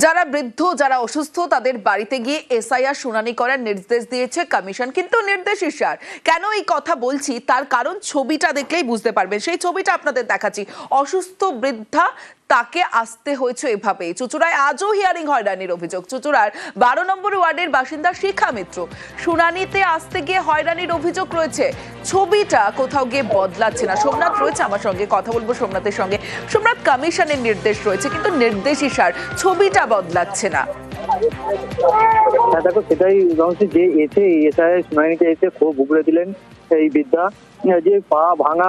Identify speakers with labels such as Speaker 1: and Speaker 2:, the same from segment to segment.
Speaker 1: যারা বৃদ্ধ যারা অসুস্থ তাদের বাড়িতে গিয়ে এসআইআর শুনানি করার নির্দেশ দিয়েছে কমিশন। কিন্তু নির্দেশ ইশার কেন এই কথা বলছি তার কারণ ছবিটা দেখলেই বুঝতে পারবেন। সেই ছবিটা আপনাদের দেখাচ্ছি। অসুস্থ বৃদ্ধা, তাকে আসতে হয়েছে এভাবে। চুঁচুড়ায় আজও হিয়ারিং হয়রানির অভিযোগ। চুঁচুড়ার 12 নম্বর ওয়ার্ডের বাসিন্দা শিখা মিত্র শুনানিতে আসতে গিয়ে হয়রানির অভিযোগ রয়েছে। ছবিটা কোথাও গিয়ে বদলাচ্ছে না। সোমনাথ রয়েছে আমার সঙ্গে, কথা বলবো সোমনাথের সঙ্গে। সোমনাথ, কমিশনের নির্দেশ রয়েছে কিন্তু নির্দেশ ইশার, ছবিটা বদলাচ্ছে না।
Speaker 2: দেখো, সেটাই যে এসে এসআই শুনানিতে এসে খুব উগড়ে দিলেন এই বৃদ্ধা। যে পা ভাঙা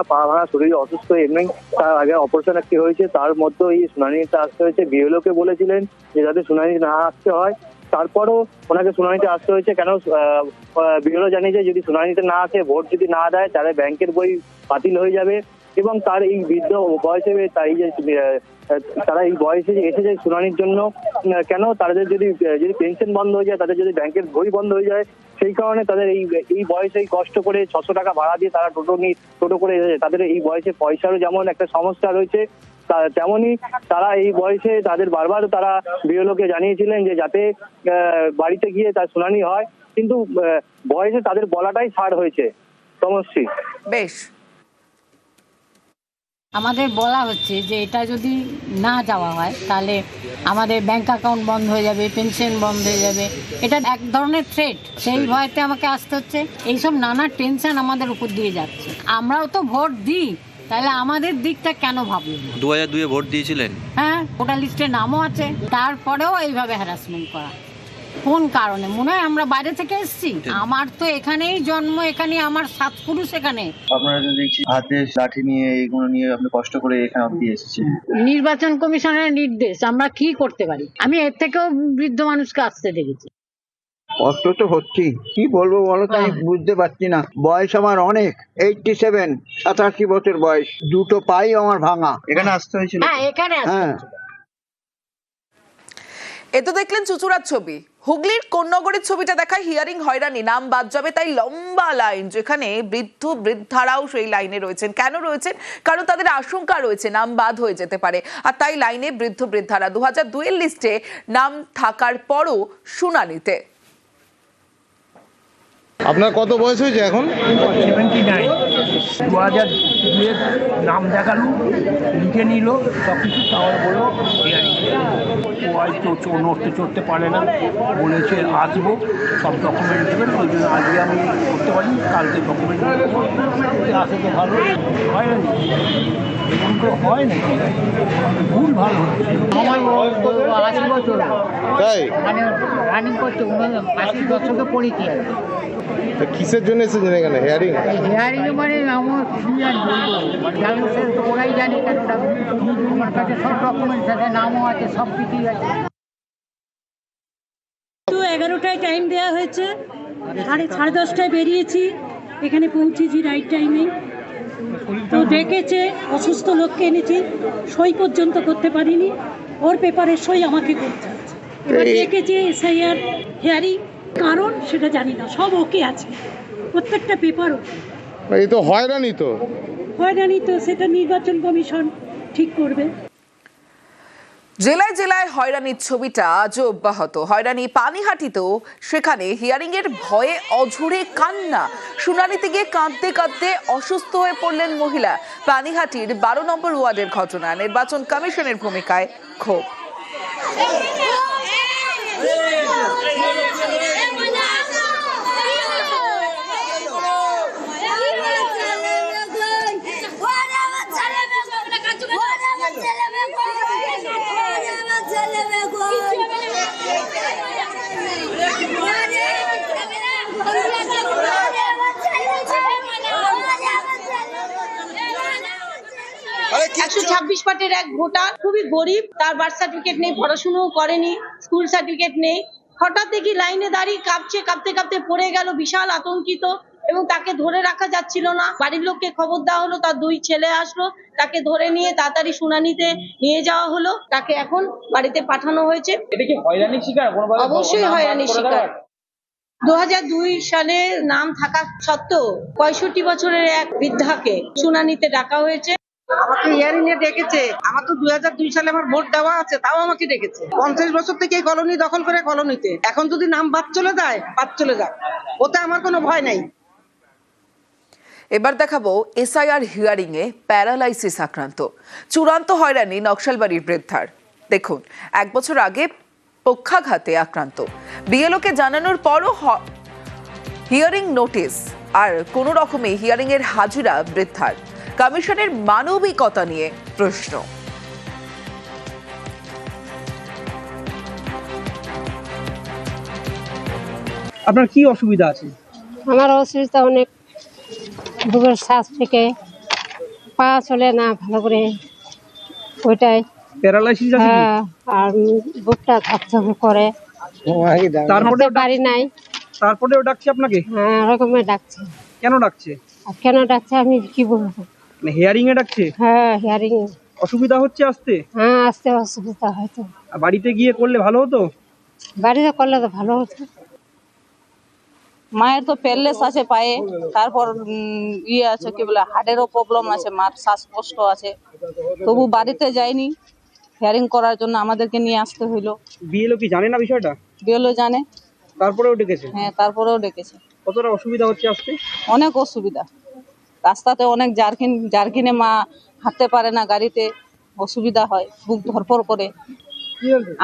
Speaker 2: শরীর অসুস্থ, এমনি তার আগে অপারেশন একটি হয়েছে, তার মধ্যে এই শুনানিতে আসতে হয়েছে। বিএলওকে বলেছিলেন যে যাতে শুনানি না আসতে হয়, তারপরও ওনাকে শুনানিতে আসতে হয়েছে। কেন বিএলও জানিয়েছে যদি শুনানিতে না আসে, ভোট যদি না দেয় তাহলে ব্যাংকের বই বাতিল হয়ে যাবে। এবং তার এই বৃদ্ধ বয়সে তারা এই বয়সে এসেছে শুনানির জন্য। কেন তাদের যদি পেনশন বন্ধ হয়ে যায়, তাদের যদি ব্যাংকের বই বন্ধ হয়ে যায়, সেই কারণে তাদের এই বয়সে কষ্ট করে 600 টাকা ভাড়া দিয়ে তারা টোটো করে এসেছে। তাদের এই বয়সে পয়সারও যেমন একটা সমস্যা রয়েছে, তেমনই তারা এই বয়সে তাদের বারবার তারা বিএলওকে জানিয়েছিলেন যে যাতে বাড়িতে গিয়ে তার শুনানি হয়, কিন্তু বয়সে তাদের বলাটাই ছাড় হয়েছে। সমস্যা
Speaker 1: বেশ,
Speaker 3: আমাদের বলা হচ্ছে যে এটা যদি না যাওয়া হয় তাহলে আমাদের ব্যাংক অ্যাকাউন্ট বন্ধ হয়ে যাবে, পেনশন বন্ধ হয়ে যাবে। এটা এক ধরনের থ্রেট। সেই ভয়তে আমাকে আসতে হচ্ছে। এইসব নানা টেনশন আমাদের উপর দিয়ে যাচ্ছে। আমরাও তো ভোট দিই, তাহলে আমাদের দিকটা কেন ভাবলেন?
Speaker 4: 2002-এ ভোট দিয়েছিলেন?
Speaker 3: হ্যাঁ, ভোটার লিস্টে নামও আছে। তারপরেও এইভাবে হ্যারাসমেন্ট করা কোন কারণে? মনে হয় আমরা বাইরে থেকে এসেছি? আমার তো এখানেই জন্ম, এখানে আমার 7 পুরুষ এখানে।
Speaker 5: আপনারা তো দেখছি হাতে লাঠি নিয়ে এগুলো নিয়ে আপনি কষ্ট করে এখানে অবধি এসেছেন।
Speaker 3: নির্বাচন কমিশনের নির্দেশ, আমরা কি করতে পারি? আমি এর থেকেও বৃদ্ধ মানুষকে আসতে দেখেছি।
Speaker 6: কষ্ট তো হচ্ছেই, কি বলবো বলো তো, আমি বুঝতে পারছি না। বয়স আমার অনেক, 87, 87 বছর বয়স। দুটো পাই আমার ভাঙা।
Speaker 5: এখানে আসতে হয়েছিল?
Speaker 3: হ্যাঁ, এখানে
Speaker 6: হ্যাঁ।
Speaker 1: এ তো দেখলেন চুঁচুড়ার ছবি। হুগলির কোন্নগরের ছবিটা দেখায় হিয়ারিং হয়রানি, নাম বাদ যাবে তাই লম্বা লাইন, যেখানে বৃদ্ধারাও সেই লাইনে রয়েছেন। কেন রয়েছেন? কারণ তাদের আশঙ্কা রয়েছে নাম বাদ হয়ে যেতে পারে, আর তাই লাইনে বৃদ্ধারা 2002-এর লিস্টে নাম থাকার পরও শুনানিতে।
Speaker 7: আপনার কত বয়স হয়েছে এখন?
Speaker 8: 79। 2002-এর নাম দেখালো, লিখে নিল সব কিছু, তাহলে বললো ও হয়তো নড়তে চড়তে পারে না, বলেছে আসবো, সব ডকুমেন্ট দেবেন। ওই জন্য আজকে আমি করতে পারি, কালকে ডকুমেন্ট আসে তো ভালো হয় না, এরকম তো হয় না, ভুল ভালো হচ্ছে।
Speaker 3: আমার 80 বছর,
Speaker 7: তাই
Speaker 3: মানে রানিং করছে 80 দশকে পড়েছি।
Speaker 7: কিসের জন্য এসেছেন এখানে? হেয়ারিং?
Speaker 3: হিয়ারিং মানে আমার কি আর বলবো, জানুসের তো ওরাই জানে, কেন আমার কাছে সব ডকুমেন্টস আছে, নামও আছে, সব কিছুই আছে।
Speaker 9: 11টায় টাইম দেওয়া হয়েছে, 10:30টায় বেরিয়েছি, এখানে পৌঁছেছি রাইট টাইমে। তো ডেকেছে, অসুস্থ লোককে এনেছি, সই পর্যন্ত করতে পারিনি, ওর পেপারের সই আমাকে করতে হচ্ছে। এবার ডেকেছে এসআইআর হিয়ারিং, কারণ সেটা জানি না, সব ওকে আছে, প্রত্যেকটা পেপার ওকে।
Speaker 7: এই তো হয়রানি, তো
Speaker 9: হয়রানি, তো সেটা নির্বাচন কমিশন ঠিক করবে।
Speaker 1: জেলায় জেলায় হয়রানির ছবিটা আজও অব্যাহত। হয়রানি পানিহাটিতেও, সেখানে হিয়ারিং এর ভয়ে অঝরে কান্না। শুনানিতে গিয়ে কাঁদতে কাঁদতে অসুস্থ হয়ে পড়লেন মহিলা। পানিহাটির 12 নম্বর ওয়ার্ডের ঘটনা। নির্বাচন কমিশনের ভূমিকায় ক্ষোভ।
Speaker 10: একশো 26 পার্টির এক ভোটার, খুবই গরিব, তার বার্থ সার্টিফিকেট নেই, পড়াশোনাও করেনি, স্কুল সার্টিফিকেট নেই। হঠাৎ দেখি লাইনে দাঁড়িয়ে কাঁপতে কাঁপতে পড়ে গেল, বিশাল আতঙ্কিত, এবং তাকে ধরে রাখা যাচ্ছিল না। বাড়ির লোককে খবর দেওয়া হলো, তার 2 ছেলে আসলো, তাকে ধরে নিয়ে তাড়াতাড়ি শুনানিতে নিয়ে যাওয়া হলো। তাকে এখন বাড়িতে পাঠানো হয়েছে। অবশ্যই হয়রানির শিকার। 2002 সালে নাম থাকা সত্ত্বেও 65 বছরের এক বৃদ্ধাকে শুনানিতে ডাকা হয়েছে।
Speaker 4: আমাকে হিয়ারিং এ ডেকেছে। আমার তো 2002 সালে আমার ভোট দেওয়া আছে, তাও আমাকে ডেকেছে। 50 বছর থেকে এই কলোনি দখল করে কলোনিতে, এখন যদি নাম বাদ চলে যায়, বাদ চলে যাক, ওতে আমার কোনো ভয় নাই।
Speaker 1: এবার দেখাবো এসআইআর হিয়ারিং এ প্যারালাইসিস আক্রান্ত চূড়ান্ত হয়রানি নকশালবাড়ির বৃদ্ধার। দেখুন, 1 বছর আগে পক্ষাঘাতে আক্রান্ত, বিএলওকে জানানোর পরও হিয়ারিং নোটিশ আর কোনো রকমে হিয়ারিং এর হাজিরা বৃদ্ধার। কমিশনের মানবিকতা নিয়ে প্রশ্ন।
Speaker 11: আপনার কি অসুবিধা আছে?
Speaker 3: আমার অসুবিধা অনেক, বুকের শ্বাস থেকে পা চলে না ভালো করে, ওইটাই
Speaker 11: প্যারালাইসিস আছে কি?
Speaker 3: হ্যাঁ, আর বুকটা ধপধপ করে,
Speaker 11: তারপরে
Speaker 3: হাতে বাড়ি নাই।
Speaker 11: তারপরেও ডাকছে আপনাকে?
Speaker 3: হ্যাঁ, ওরকমের ডাকছে।
Speaker 11: কেন ডাকছে?
Speaker 3: আর কেন ডাকছে আমি কি বলবো?
Speaker 11: মানে হিয়ারিং এ ডাকছে?
Speaker 3: হ্যাঁ, হিয়ারিং।
Speaker 11: অসুবিধা হচ্ছে আসতে?
Speaker 3: হ্যাঁ, আসতে অসুবিধা হয়তো।
Speaker 11: আর বাড়িতে গিয়ে করলে ভালো হতো?
Speaker 3: বাড়িতে করলে তো ভালো হতো।
Speaker 12: মায়ের তো প্যারালাইসিস আছে পায়ে, তারপর ইয়ে আছে কি বলে হার্টেরও প্রবলেম আছে, মার শ্বাসকষ্ট আছে, তবু বাড়িতে যাইনি, হিয়ারিং করার জন্য আমাদেরকে নিয়ে আসতে হইলো।
Speaker 11: বিএলও কি জানে না বিষয়টা?
Speaker 12: বিএলও জানে,
Speaker 11: তারপরেও ডেকেছে?
Speaker 12: হ্যাঁ, তারপরেও ডেকেছে।
Speaker 11: কতটা অসুবিধা হচ্ছে আসতে?
Speaker 12: অনেক অসুবিধা, রাস্তাতে অনেক জার্কিনে মা হাঁটতে পারে না, গাড়িতে অসুবিধা হয়, বুক ধরপড় করে।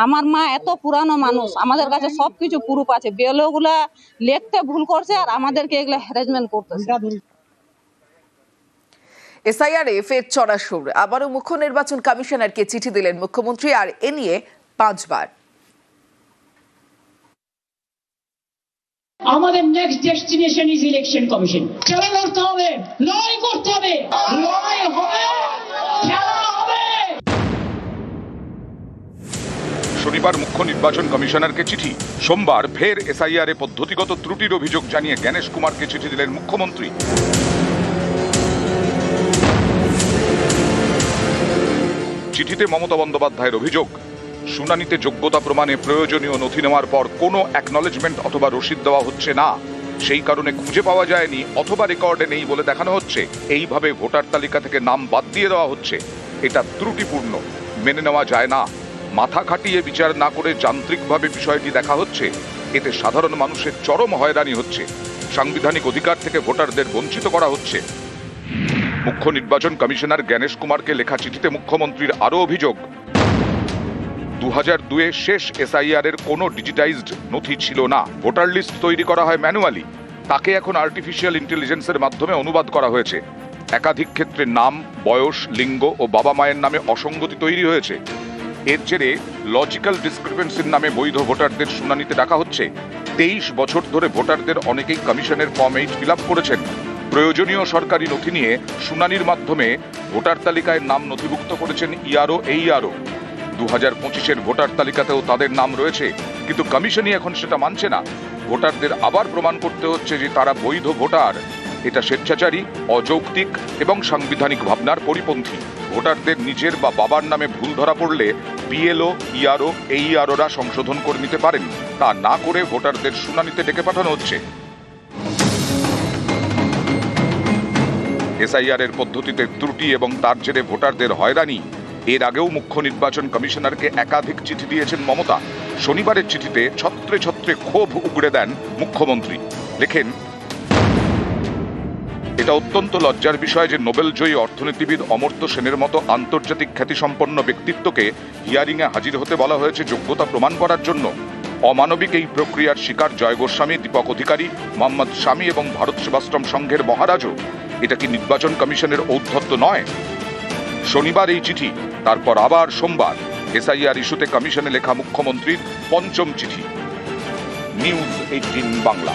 Speaker 12: আমার মা এত পুরানো মানুষ, আমাদের কাছে সবকিছু প্রুফ আছে, বিএলও গুলা লিখতে ভুল করছে আর আমাদেরকে এগুলা হ্যারাসমেন্ট করতেছে।
Speaker 1: এসআইআর এ ফের চড়া সুর, আবারও মুখ্য নির্বাচন কমিশনারকে চিঠি দিলেন মুখ্যমন্ত্রী, আর এ নিয়ে 5 বার।
Speaker 13: আমাদের next destination is election commission. খেলা করতে হবে, লড়াই করতে হবে, লড়াই হবে, খেলা হবে।
Speaker 14: শনিবার মুখ্য নির্বাচন কমিশনারকে চিঠি, সোমবার ফের এসআইআর এ পদ্ধতিগত ত্রুটির অভিযোগ জানিয়ে জ্ঞানেশ কুমারকে চিঠি দিলেন মুখ্যমন্ত্রী। চিঠিতে মমতা বন্দ্যোপাধ্যায়ের অভিযোগ, শুনানিতে যোগ্যতা প্রমাণে প্রয়োজনীয় নথি নেওয়ার পর কোনো অ্যাকনলেজমেন্ট অথবা রসিদ দেওয়া হচ্ছে না, সেই কারণে খুঁজে পাওয়া যায়নি অথবা রেকর্ডে নেই বলে দেখানো হচ্ছে। এইভাবে ভোটার তালিকা থেকে নাম বাদ দিয়ে দেওয়া হচ্ছে, এটা ত্রুটিপূর্ণ, মেনে নেওয়া যায় না। মাথা খাটিয়ে বিচার না করে যান্ত্রিকভাবে বিষয়টি দেখা হচ্ছে, এতে সাধারণ মানুষের চরম হয়রানি হচ্ছে, সাংবিধানিক অধিকার থেকে ভোটারদের বঞ্চিত করা হচ্ছে। মুখ্য নির্বাচন কমিশনার জ্ঞানেশ কুমারকে লেখা চিঠিতে মুখ্যমন্ত্রীর আরও অভিযোগ, 2002-এ শেষ এসআইআর এর কোনো ডিজিটাইজড নথি ছিল না, ভোটার লিস্ট তৈরি করা হয় ম্যানুয়ালি, তাকে এখন আর্টিফিশিয়াল ইন্টেলিজেন্সের মাধ্যমে অনুবাদ করা হয়েছে। একাধিক ক্ষেত্রে নাম, বয়স, লিঙ্গ ও বাবা মায়ের নামে অসঙ্গতি তৈরি হয়েছে। এর জেরে লজিক্যাল ডিসক্রিপেন্সির নামে বৈধ ভোটারদের শুনানিতে ডাকা হচ্ছে। 23 বছর ধরে ভোটারদের অনেকেই কমিশনের ফর্ম 8 ফিল আপ করেছেন। প্রয়োজনীয় সরকারি নথি নিয়ে শুনানির মাধ্যমে ভোটার তালিকায় নাম নথিভুক্ত করেছেন ইআরও, এইআরও। 2025-এর ভোটার তালিকাতেও তাদের নাম রয়েছে, কিন্তু কমিশনই এখন সেটা মানছে না। ভোটারদের আবার প্রমাণ করতে হচ্ছে যে তারা বৈধ ভোটার। এটা স্বেচ্ছাচারী, অযৌক্তিক এবং সাংবিধানিক ভাবনার পরিপন্থী। ভোটারদের নিজের বা বাবার নামে ভুল ধরা পড়লে বিএলও, ইআরও, এইআরওরা সংশোধন করে নিতে পারেন, তা না করে ভোটারদের শুনানিতে ডেকে পাঠানো হচ্ছে। এসআইআর এর পদ্ধতিতে ত্রুটি এবং তার জেরে ভোটারদের হয়রানি। এর আগেও মুখ্য নির্বাচন কমিশনারকে একাধিক চিঠি দিয়েছেন মমতা। শনিবারের চিঠিতে ছত্রে ছত্রে ক্ষোভ উগড়ে দেন মুখ্যমন্ত্রী, লেখেন, এটা অত্যন্ত লজ্জার বিষয় যে নোবেলজয়ী অর্থনীতিবিদ অমর্ত্য সেনের মতো আন্তর্জাতিক খ্যাতিসম্পন্ন ব্যক্তিত্বকে হিয়ারিংয়ে হাজির হতে বলা হয়েছে যোগ্যতা প্রমাণ করার জন্য। অমানবিক এই প্রক্রিয়ার শিকার জয় গোস্বামী, দীপক অধিকারী, মোহাম্মদ শামী এবং ভারত সেবাশ্রম সংঘের মহারাজও। এটা কি নির্বাচন কমিশনের ঔদ্ধত্য নয়? শনিবার এই চিঠি, তারপর আবার সোমবার এসআইআর ইস্যুতে কমিশনে লেখা মুখ্যমন্ত্রীর 5ম চিঠি। নিউজ 18 বাংলা।